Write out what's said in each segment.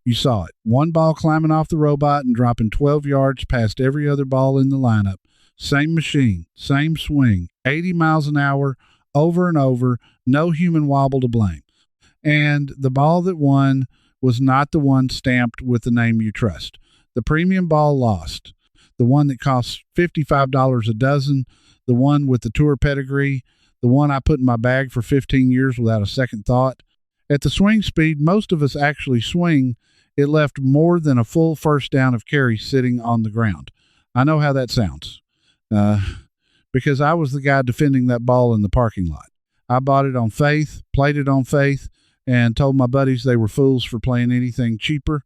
You saw it. One ball climbing off the robot and dropping 12 yards past every other ball in the lineup. Same machine, same swing, 80 miles an hour, over and over, no human wobble to blame. And the ball that won was not the one stamped with the name you trust. The premium ball lost. The one that costs $55 a dozen, the one with the tour pedigree, the one I put in my bag for 15 years without a second thought. At the swing speed most of us actually swing, it left more than a full first down of carry sitting on the ground. I know how that sounds, because I was the guy defending that ball in the parking lot. I bought it on faith, played it on faith, and told my buddies they were fools for playing anything cheaper.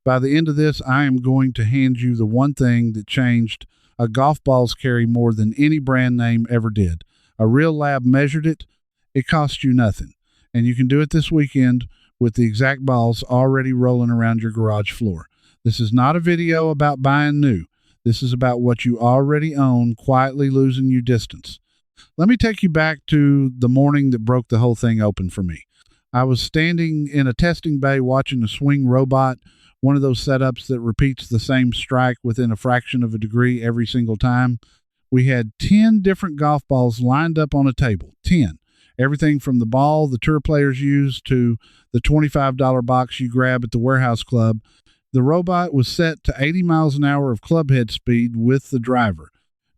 By the end of this, I am going to hand you the one thing that changed a golf ball's carry more than any brand name ever did. A real lab measured it. It cost you nothing. And you can do it this weekend with the exact balls already rolling around your garage floor. This is not a video about buying new. This is about what you already own quietly losing you distance. Let me take you back to the morning that broke the whole thing open for me. I was standing in a testing bay watching a swing robot, one of those setups that repeats the same strike within a fraction of a degree every single time. We had 10 different golf balls lined up on a table. 10. Everything from the ball the tour players use to the $25 box you grab at the warehouse club. The robot was set to 80 miles an hour of club head speed with the driver.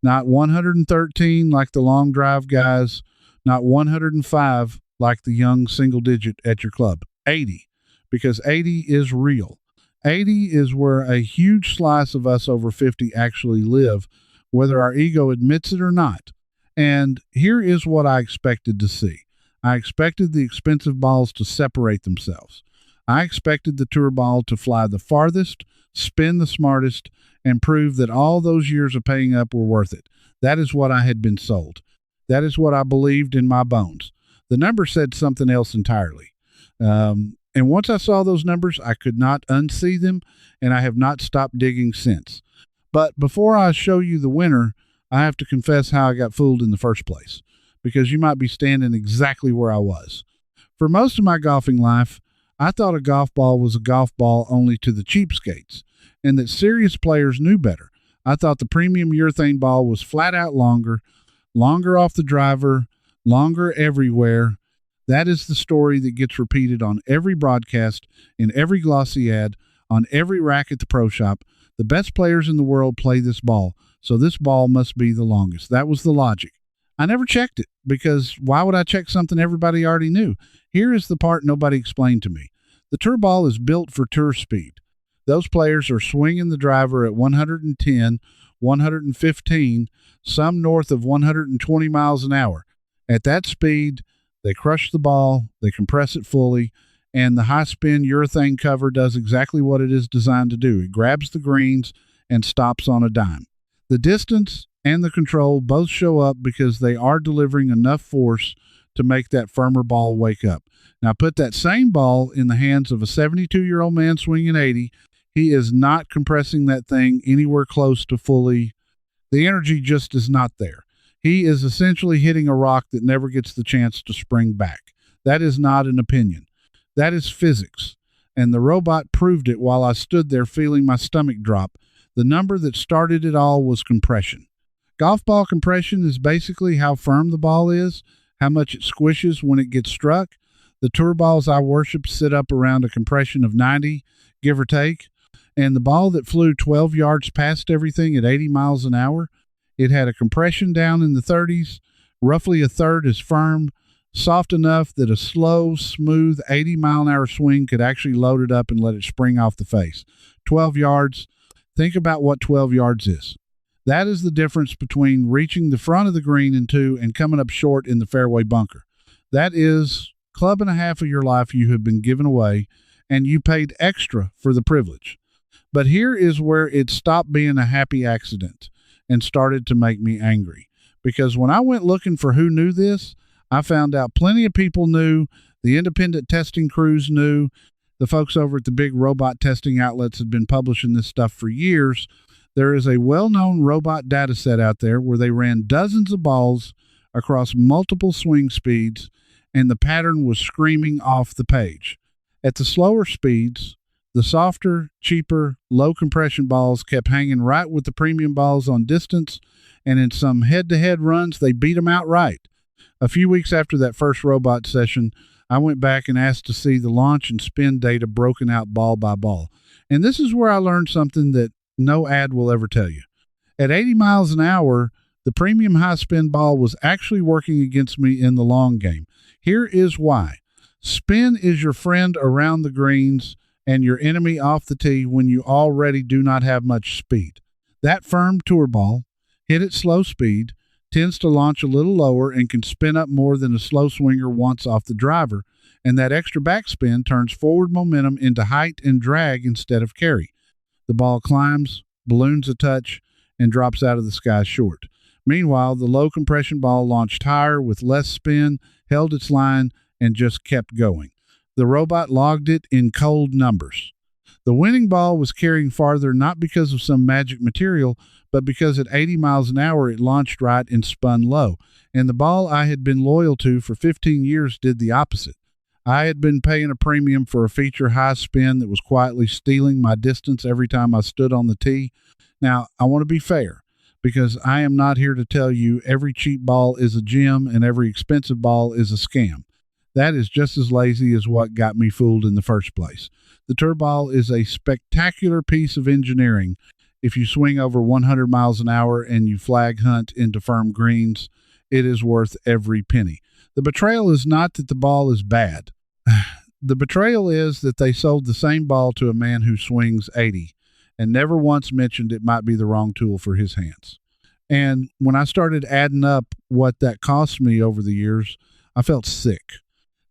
Not 113 like the long drive guys, not 105 like the young single digit at your club. 80, because 80 is real. 80 is where a huge slice of us over 50 actually live, whether our ego admits it or not. And here is what I expected to see. I expected the expensive balls to separate themselves. I expected the tour ball to fly the farthest, spin the smartest, and prove that all those years of paying up were worth it. That is what I had been sold. That is what I believed in my bones. The number said something else entirely. And once I saw those numbers, I could not unsee them, and I have not stopped digging since. But before I show you the winner, I have to confess how I got fooled in the first place, because you might be standing exactly where I was. For most of my golfing life, I thought a golf ball was a golf ball only to the cheapskates, and that serious players knew better. I thought the premium urethane ball was flat out longer off the driver, longer everywhere. That is the story that gets repeated on every broadcast, in every glossy ad, on every rack at the pro shop. The best players in the world play this ball, so this ball must be the longest. That was the logic. I never checked it, because why would I check something everybody already knew? Here is the part nobody explained to me. The tour ball is built for tour speed. Those players are swinging the driver at 110, 115, some north of 120 miles an hour. At that speed, they crush the ball, they compress it fully, and the high-spin urethane cover does exactly what it is designed to do. It grabs the greens and stops on a dime. The distance and the control both show up because they are delivering enough force to make that firmer ball wake up. Now put that same ball in the hands of a 72-year-old man swinging 80. He is not compressing that thing anywhere close to fully. The energy just is not there. He is essentially hitting a rock that never gets the chance to spring back. That is not an opinion. That is physics. And the robot proved it while I stood there feeling my stomach drop. The number that started it all was compression. Golf ball compression is basically how firm the ball is, how much it squishes when it gets struck. The tour balls I worship sit up around a compression of 90, give or take. And the ball that flew 12 yards past everything at 80 miles an hour, it had a compression down in the 30s, roughly a third as firm, soft enough that a slow, smooth 80-mile-an-hour swing could actually load it up and let it spring off the face. 12 yards. Think about what 12 yards is. That is the difference between reaching the front of the green in two and coming up short in the fairway bunker. That is club and a half of your life you have been given away, and you paid extra for the privilege. But here is where it stopped being a happy accident and started to make me angry. Because when I went looking for who knew this, I found out plenty of people knew, the independent testing crews knew, the folks over at the big robot testing outlets had been publishing this stuff for years. There is a well-known robot data set out there where they ran dozens of balls across multiple swing speeds, and the pattern was screaming off the page. At the slower speeds, The softer, cheaper, low compression balls kept hanging right with the premium balls on distance, and in some head-to-head runs, they beat them outright. A few weeks after that first robot session, I went back and asked to see the launch and spin data broken out ball by ball. And this is where I learned something that no ad will ever tell you. At 80 miles an hour, the premium high spin ball was actually working against me in the long game. Here is why. Spin is your friend around the greens and your enemy off the tee when you already do not have much speed. That firm tour ball, hit at slow speed, tends to launch a little lower and can spin up more than a slow swinger wants off the driver, and that extra backspin turns forward momentum into height and drag instead of carry. The ball climbs, balloons a touch, and drops out of the sky short. Meanwhile, the low compression ball launched higher with less spin, held its line, and just kept going. The robot logged it in cold numbers. The winning ball was carrying farther not because of some magic material, but because at 80 miles an hour it launched right and spun low. And the ball I had been loyal to for 15 years did the opposite. I had been paying a premium for a feature high spin that was quietly stealing my distance every time I stood on the tee. Now, I want to be fair, because I am not here to tell you every cheap ball is a gem and every expensive ball is a scam. That is just as lazy as what got me fooled in the first place. The tour ball is a spectacular piece of engineering. If you swing over 100 miles an hour and you flag hunt into firm greens, it is worth every penny. The betrayal is not that the ball is bad. The betrayal is that they sold the same ball to a man who swings 80 and never once mentioned it might be the wrong tool for his hands. And when I started adding up what that cost me over the years, I felt sick.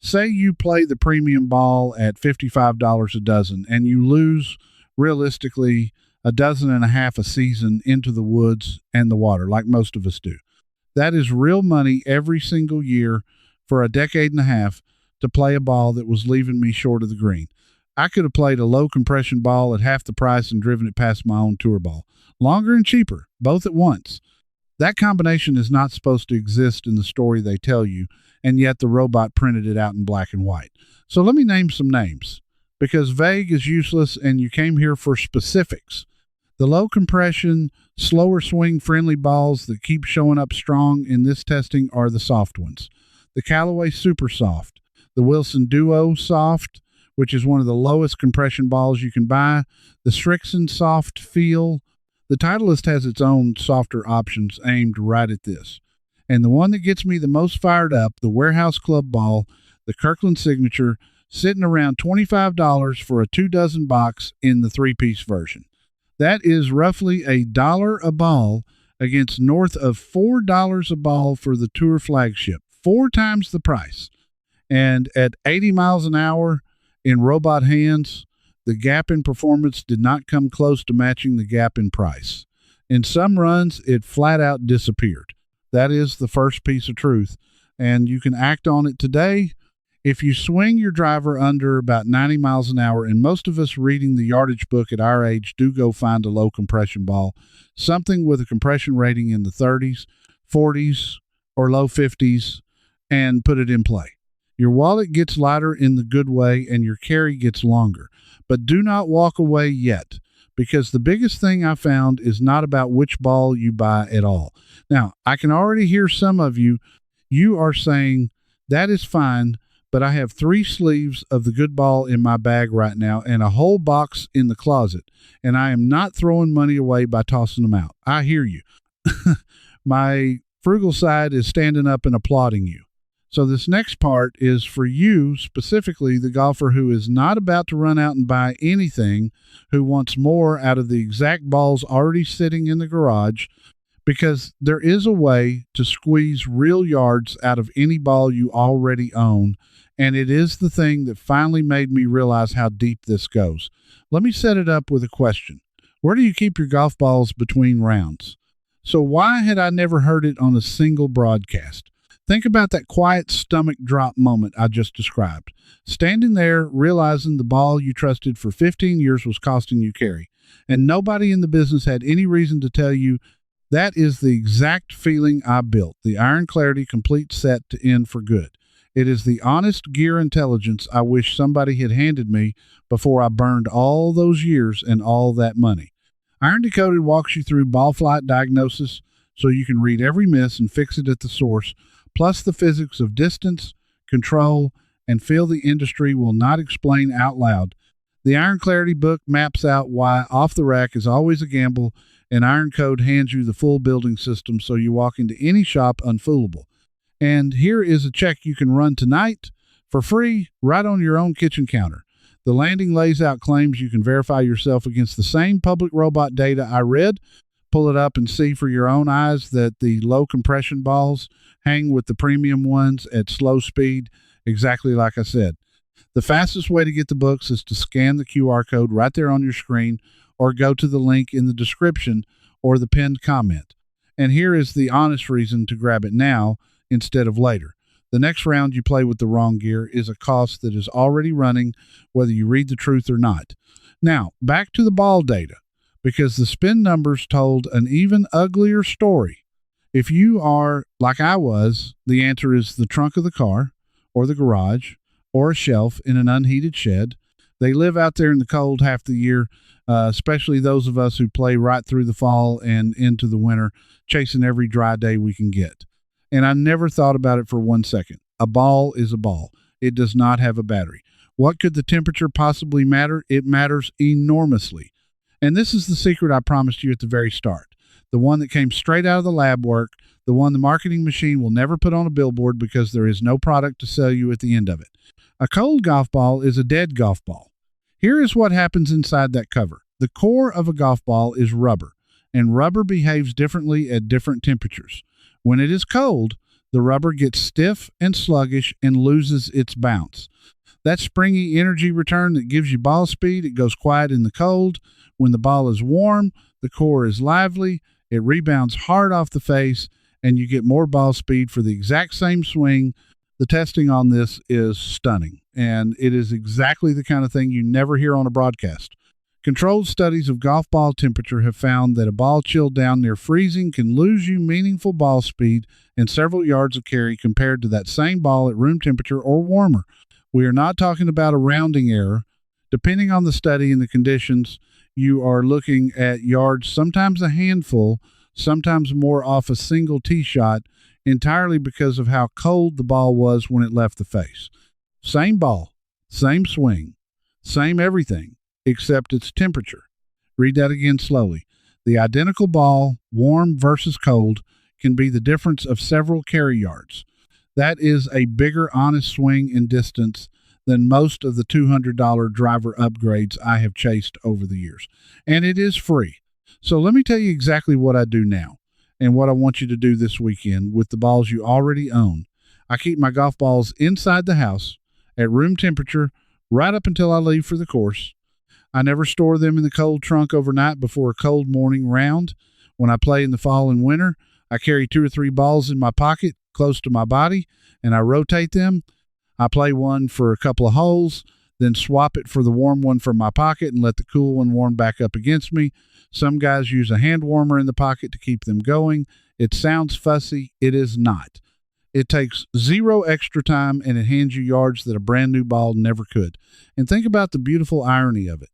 Say you play the premium ball at $55 a dozen and you lose realistically a dozen and a half a season into the woods and the water, like most of us do. That is real money every single year for a decade and a half to play a ball that was leaving me short of the green. I could have played a low compression ball at half the price and driven it past my own tour ball. Longer and cheaper, both at once. That combination is not supposed to exist in the story they tell you, and yet the robot printed it out in black and white. So let me name some names, because vague is useless and you came here for specifics. The low compression, slower swing friendly balls that keep showing up strong in this testing are the soft ones. The Callaway Supersoft, the Wilson Duo Soft, which is one of the lowest compression balls you can buy, the Srixon Soft Feel. The Titleist has its own softer options aimed right at this. And the one that gets me the most fired up, the Warehouse Club ball, the Kirkland Signature, sitting around $25 for a 2-dozen box in the 3-piece version. That is roughly $1 a ball against north of $4 a ball for the Tour flagship, 4 times the price. And at 80 miles an hour in robot hands, the gap in performance did not come close to matching the gap in price. In some runs, it flat out disappeared. That is the first piece of truth, and you can act on it today. If you swing your driver under about 90 miles an hour, and most of us reading the yardage book at our age do go find a low compression ball, something with a compression rating in the 30s, 40s, or low 50s, and put it in play. Your wallet gets lighter in the good way, and your carry gets longer. But do not walk away yet, because the biggest thing I found is not about which ball you buy at all. Now, I can already hear some of you are saying, that is fine, but I have 3 sleeves of the good ball in my bag right now and a whole box in the closet, and I am not throwing money away by tossing them out. I hear you. My frugal side is standing up and applauding you. So this next part is for you, specifically the golfer who is not about to run out and buy anything, who wants more out of the exact balls already sitting in the garage, because there is a way to squeeze real yards out of any ball you already own, and it is the thing that finally made me realize how deep this goes. Let me set it up with a question. Where do you keep your golf balls between rounds? So why had I never heard it on a single broadcast? Think about that quiet stomach drop moment I just described. Standing there, realizing the ball you trusted for 15 years was costing you carry, and nobody in the business had any reason to tell you that is the exact feeling I built, the Iron Clarity complete set to end for good. It is the honest gear intelligence I wish somebody had handed me before I burned all those years and all that money. Iron Decoded walks you through ball flight diagnosis so you can read every miss and fix it at the source, plus the physics of distance, control, and feel the industry will not explain out loud. The Iron Clarity book maps out why off the rack is always a gamble, and Iron Code hands you the full building system so you walk into any shop unfoolable. And here is a check you can run tonight for free right on your own kitchen counter. The landing lays out claims you can verify yourself against the same public robot data I read. Pull it up and see for your own eyes that the low compression balls hang with the premium ones at slow speed, exactly like I said. The fastest way to get the books is to scan the QR code right there on your screen or go to the link in the description or the pinned comment. And here is the honest reason to grab it now instead of later. The next round you play with the wrong gear is a cost that is already running, whether you read the truth or not. Now, back to the ball data, because the spin numbers told an even uglier story. If you are like I was, the answer is the trunk of the car or the garage or a shelf in an unheated shed. They live out there in the cold half the year, especially those of us who play right through the fall and into the winter, chasing every dry day we can get. And I never thought about it for 1 second. A ball is a ball. It does not have a battery. What could the temperature possibly matter? It matters enormously. And this is the secret I promised you at the very start. The one that came straight out of the lab work, the one the marketing machine will never put on a billboard because there is no product to sell you at the end of it. A cold golf ball is a dead golf ball. Here is what happens inside that cover. The core of a golf ball is rubber, and rubber behaves differently at different temperatures. When it is cold, the rubber gets stiff and sluggish and loses its bounce. That springy energy return that gives you ball speed, it goes quiet in the cold. When the ball is warm, the core is lively, it rebounds hard off the face, and you get more ball speed for the exact same swing. The testing on this is stunning, and it is exactly the kind of thing you never hear on a broadcast. Controlled studies of golf ball temperature have found that a ball chilled down near freezing can lose you meaningful ball speed and several yards of carry compared to that same ball at room temperature or warmer. We are not talking about a rounding error. Depending on the study and the conditions, you are looking at yards, sometimes a handful, sometimes more off a single tee shot, entirely because of how cold the ball was when it left the face. Same ball, same swing, same everything, except its temperature. Read that again slowly. The identical ball, warm versus cold, can be the difference of several carry yards. That is a bigger honest swing in distance than most of the $200 driver upgrades I have chased over the years. And it is free. So let me tell you exactly what I do now and what I want you to do this weekend with the balls you already own. I keep my golf balls inside the house at room temperature right up until I leave for the course. I never store them in the cold trunk overnight before a cold morning round. When I play in the fall and winter, I carry 2 or 3 balls in my pocket close to my body, and I rotate them. I play one for a couple of holes, then swap it for the warm one from my pocket and let the cool one warm back up against me. Some guys use a hand warmer in the pocket to keep them going. It sounds fussy. It is not. It takes 0 extra time, and it hands you yards that a brand new ball never could. And think about the beautiful irony of it.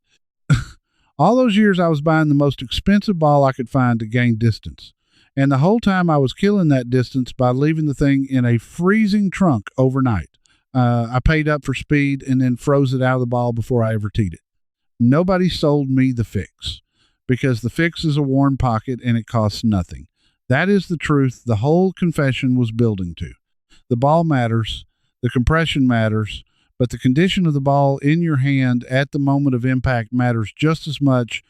All those years I was buying the most expensive ball I could find to gain distance. And the whole time I was killing that distance by leaving the thing in a freezing trunk overnight. I paid up for speed and then froze it out of the ball before I ever teed it. Nobody sold me the fix, because the fix is a warm pocket and it costs nothing. That is the truth the whole confession was building to. The ball matters, the compression matters, but the condition of the ball in your hand at the moment of impact matters just as much,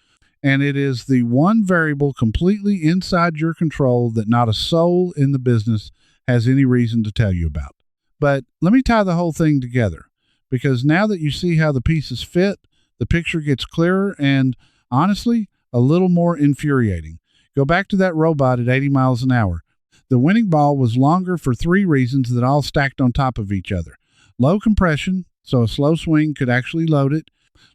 and it is the one variable completely inside your control that not a soul in the business has any reason to tell you about. But let me tie the whole thing together, because now that you see how the pieces fit, the picture gets clearer and, honestly, a little more infuriating. Go back to that robot at 80 miles an hour. The winning ball was longer for 3 reasons that all stacked on top of each other. Low compression, so a slow swing could actually load it.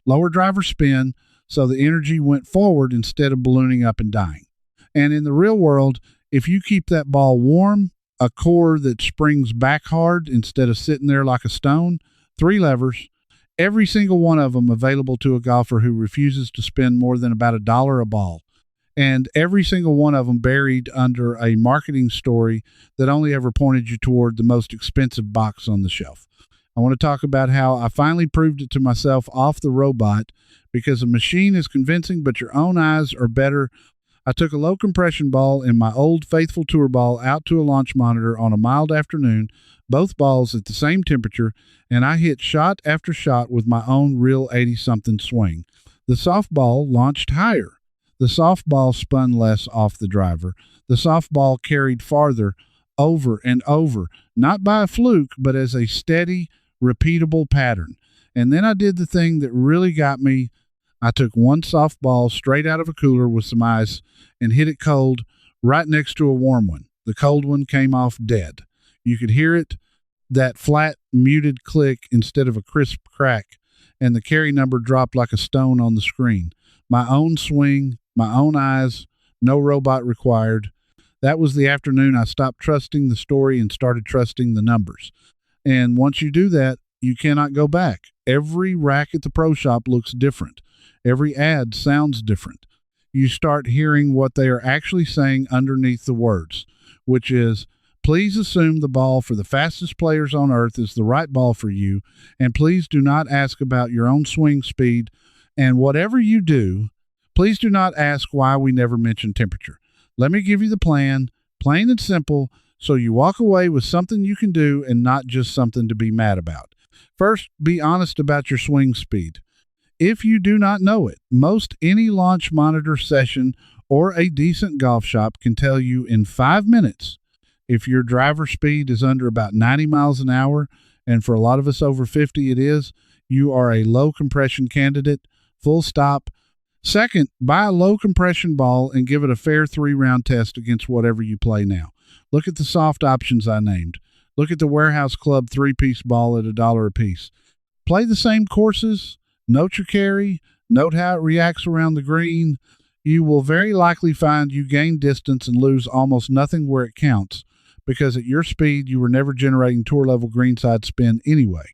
Lower driver spin, so the energy went forward instead of ballooning up and dying. And in the real world, if you keep that ball warm, a core that springs back hard instead of sitting there like a stone, 3 levers, every single one of them available to a golfer who refuses to spend more than about $1 a ball. And every single one of them buried under a marketing story that only ever pointed you toward the most expensive box on the shelf. I want to talk about how I finally proved it to myself off the robot, because a machine is convincing, but your own eyes are better. I took a low compression ball and my old faithful tour ball out to a launch monitor on a mild afternoon, both balls at the same temperature, and I hit shot after shot with my own real 80-something swing. The softball launched higher. The softball spun less off the driver. The softball carried farther over and over, not by a fluke, but as a steady, repeatable pattern. And then I did the thing that really got me. I took one softball straight out of a cooler with some ice and hit it cold right next to a warm one. The cold one came off dead. You could hear it, that flat, muted click instead of a crisp crack, and the carry number dropped like a stone on the screen. My own swing, my own eyes, no robot required. That was the afternoon I stopped trusting the story and started trusting the numbers. And once you do that, you cannot go back. Every rack at the pro shop looks different. Every ad sounds different. You start hearing what they are actually saying underneath the words, which is, please assume the ball for the fastest players on earth is the right ball for you, and please do not ask about your own swing speed, and whatever you do, please do not ask why we never mention temperature. Let me give you the plan, plain and simple, so you walk away with something you can do and not just something to be mad about. First, be honest about your swing speed. If you do not know it, most any launch monitor session or a decent golf shop can tell you in 5 minutes if your driver speed is under about 90 miles an hour, and for a lot of us over 50 it is, you are a low compression candidate, full stop. Second, buy a low compression ball and give it a fair 3-round test against whatever you play now. Look at the soft options I named. Look at the Warehouse Club 3-piece ball at $1 a piece. Play the same courses, note your carry, note how it reacts around the green. You will very likely find you gain distance and lose almost nothing where it counts, because at your speed you were never generating tour level greenside spin anyway.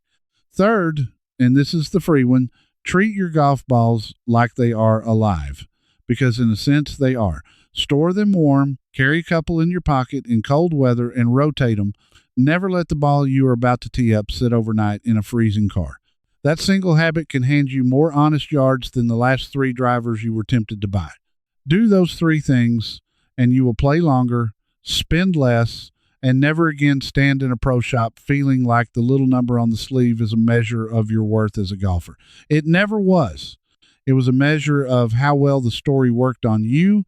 Third, and this is the free one, treat your golf balls like they are alive, because in a sense they are. Store them warm, carry a couple in your pocket in cold weather, and rotate them. Never let the ball you are about to tee up sit overnight in a freezing car. That single habit can hand you more honest yards than the last 3 drivers you were tempted to buy. Do those 3 things, and you will play longer, spend less, and never again stand in a pro shop feeling like the little number on the sleeve is a measure of your worth as a golfer. It never was. It was a measure of how well the story worked on you.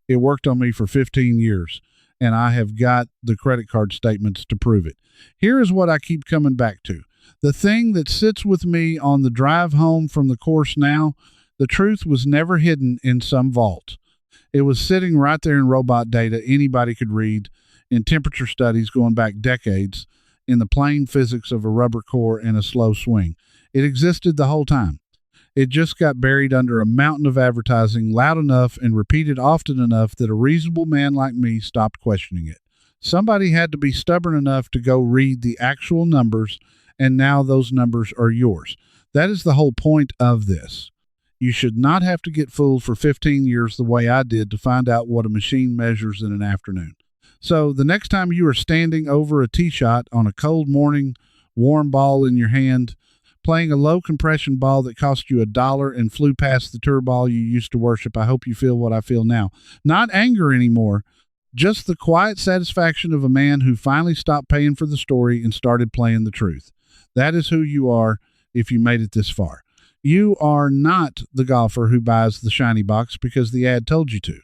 It worked on me for 15 years, and I have got the credit card statements to prove it. Here is what I keep coming back to. The thing that sits with me on the drive home from the course now, the truth was never hidden in some vault. It was sitting right there in robot data anybody could read, in temperature studies going back decades, in the plain physics of a rubber core and a slow swing. It existed the whole time. It just got buried under a mountain of advertising loud enough and repeated often enough that a reasonable man like me stopped questioning it. Somebody had to be stubborn enough to go read the actual numbers, and now those numbers are yours. That is the whole point of this. You should not have to get fooled for 15 years the way I did to find out what a machine measures in an afternoon. So the next time you are standing over a tee shot on a cold morning, warm ball in your hand, playing a low compression ball that cost you $1 and flew past the tour ball you used to worship, I hope you feel what I feel now. Not anger anymore, just the quiet satisfaction of a man who finally stopped paying for the story and started playing the truth. That is who you are if you made it this far. You are not the golfer who buys the shiny box because the ad told you to.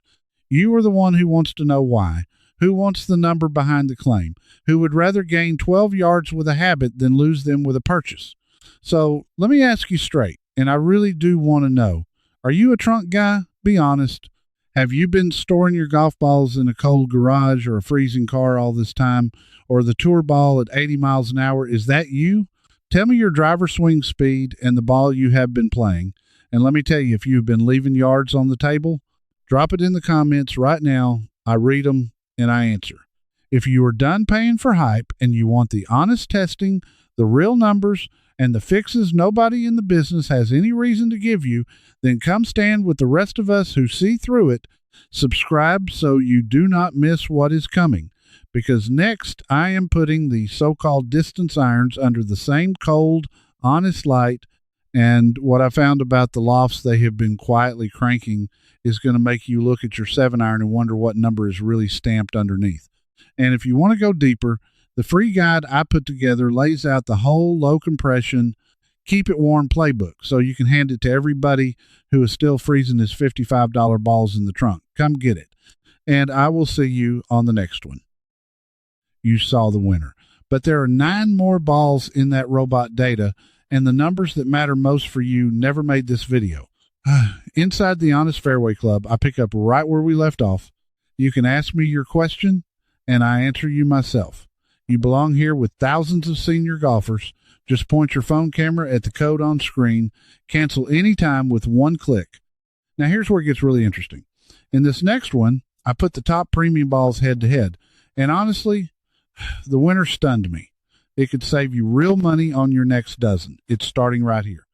You are the one who wants to know why, who wants the number behind the claim, who would rather gain 12 yards with a habit than lose them with a purchase. So let me ask you straight, and I really do want to know, are you a trunk guy? Be honest. Have you been storing your golf balls in a cold garage or a freezing car all this time, or the tour ball at 80 miles an hour? Is that you? Tell me your driver swing speed and the ball you have been playing, and let me tell you if you've been leaving yards on the table. Drop it in the comments right now. I read them and I answer. If you are done paying for hype and you want the honest testing, the real numbers, and the fixes nobody in the business has any reason to give you, then come stand with the rest of us who see through it. Subscribe so you do not miss what is coming, because next I am putting the so-called distance irons under the same cold, honest light, and what I found about the lofts they have been quietly cranking is going to make you look at your 7-iron and wonder what number is really stamped underneath. And if you want to go deeper, the free guide I put together lays out the whole low compression, keep it warm playbook so you can hand it to everybody who is still freezing his $55 balls in the trunk. Come get it. And I will see you on the next one. You saw the winner. But there are 9 more balls in that robot data, and the numbers that matter most for you never made this video. Inside the Honest Fairway Club, I pick up right where we left off. You can ask me your question, and I answer you myself. You belong here with thousands of senior golfers. Just point your phone camera at the code on screen. Cancel anytime with one click. Now, here's where it gets really interesting. In this next one, I put the top premium balls head-to-head, and honestly, the winner stunned me. It could save you real money on your next dozen. It's starting right here.